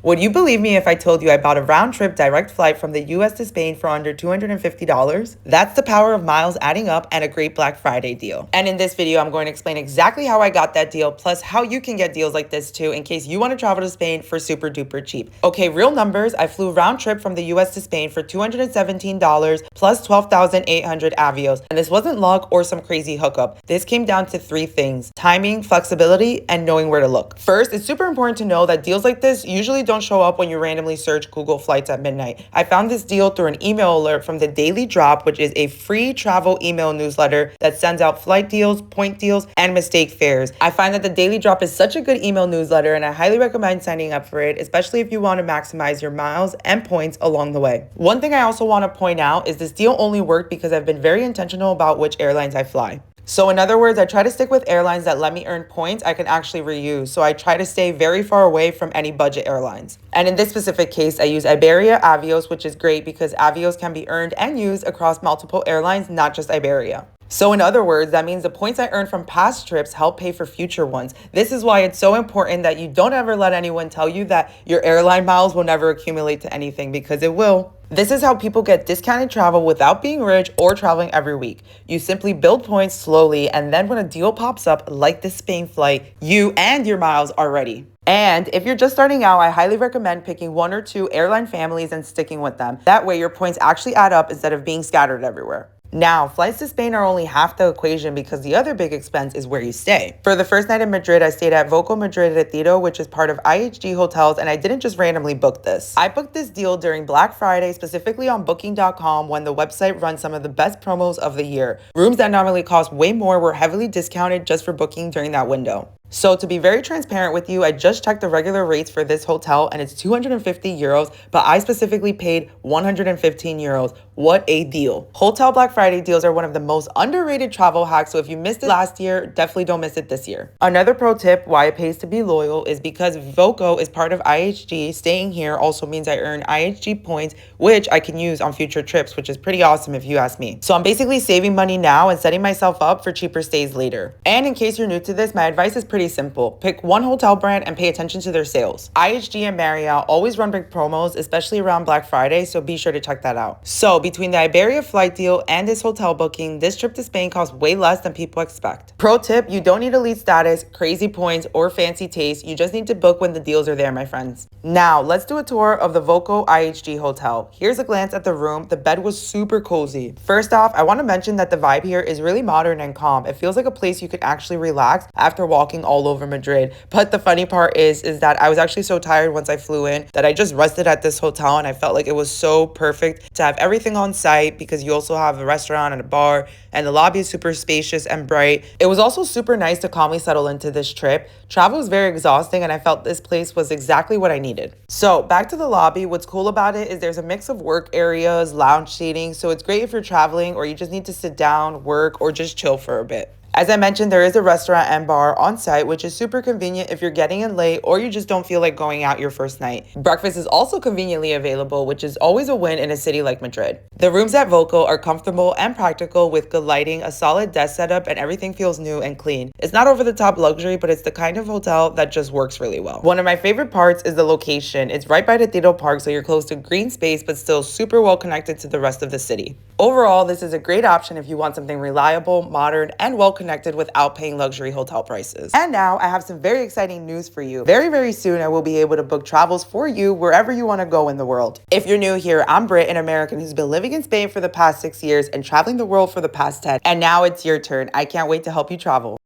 Would you believe me if I told you I bought a round-trip direct flight from the US to Spain for under $250? That's the power of miles adding up and a great Black Friday deal. And in this video, I'm going to explain exactly how I got that deal, plus how you can get deals like this too in case you want to travel to Spain for super duper cheap. Okay, real numbers, I flew round-trip from the US to Spain for $217 plus 12,800 Avios. And this wasn't luck or some crazy hookup. This came down to three things: timing, flexibility, and knowing where to look. First, it's super important to know that deals like this usually don't show up when you randomly search Google flights at midnight. I found this deal through an email alert from the Daily Drop, which is a free travel email newsletter that sends out flight deals, point deals, and mistake fares. I find that the Daily Drop is such a good email newsletter, and I highly recommend signing up for it, especially if you want to maximize your miles and points along the way. One thing I also want to point out is this deal only worked because I've been very intentional about which airlines I fly. So in other words, I try to stick with airlines that let me earn points I can actually reuse. So I try to stay very far away from any budget airlines. And in this specific case, I use Iberia Avios, which is great because Avios can be earned and used across multiple airlines, not just Iberia. So in other words, that means the points I earn from past trips help pay for future ones. This is why it's so important that you don't ever let anyone tell you that your airline miles will never accumulate to anything, because it will. This is how people get discounted travel without being rich or traveling every week. You simply build points slowly, and then when a deal pops up, like this Spain flight, you and your miles are ready. And if you're just starting out, I highly recommend picking one or two airline families and sticking with them. That way your points actually add up instead of being scattered everywhere. Now, flights to Spain are only half the equation because the other big expense is where you stay. For the first night in Madrid, I stayed at Voco Madrid Retiro, which is part of IHG Hotels, and I didn't just randomly book this. I booked this deal during Black Friday, specifically on Booking.com, when the website runs some of the best promos of the year. Rooms that normally cost way more were heavily discounted just for booking during that window. So to be very transparent with you, I just checked the regular rates for this hotel and it's 250 euros, but I specifically paid 115 euros. What a deal. Hotel Black Friday deals are one of the most underrated travel hacks, so if you missed it last year, definitely don't miss it this year. Another pro tip why it pays to be loyal is because Voco is part of IHG. Staying here also means I earn IHG points, which I can use on future trips, which is pretty awesome if you ask me. So I'm basically saving money now and setting myself up for cheaper stays later. And in case you're new to this, my advice is pretty simple. Pick one hotel brand and pay attention to their sales. IHG and Marriott always run big promos, especially around Black Friday, so be sure to check that out. So between the Iberia flight deal and this hotel booking, this trip to Spain costs way less than people expect. Pro tip, you don't need elite status, crazy points, or fancy taste. You just need to book when the deals are there, my friends. Now, let's do a tour of the Voco IHG hotel. Here's a glance at the room. The bed was super cozy. First off, I want to mention that the vibe here is really modern and calm. It feels like a place you could actually relax after walking all over Madrid. But the funny part is that I was actually so tired once I flew in that I just rested at this hotel, and I felt like it was so perfect to have everything on site because you also have a restaurant and a bar, and the lobby is super spacious and bright. It was also super nice to calmly settle into this trip. Travel was very exhausting, and I felt this place was exactly what I needed. So back to the lobby. What's cool about it is there's a mix of work areas, lounge seating, so it's great if you're traveling or you just need to sit down, work, or just chill for a bit. As I mentioned, there is a restaurant and bar on site, which is super convenient if you're getting in late or you just don't feel like going out your first night. Breakfast is also conveniently available, which is always a win in a city like Madrid. The rooms at Voco are comfortable and practical with good lighting, a solid desk setup, and everything feels new and clean. It's not over the top luxury, but it's the kind of hotel that just works really well. One of my favorite parts is the location. It's right by the Retiro Park, so you're close to green space, but still super well connected to the rest of the city. Overall, this is a great option if you want something reliable, modern, and well connected without paying luxury hotel prices. And now I have some very exciting news for you. Very, very soon I will be able to book travels for you wherever you want to go in the world. If you're new here, I'm Britt, an American who's been living in Spain for the past 6 years and traveling the world for the past 10. And now it's your turn. I can't wait to help you travel.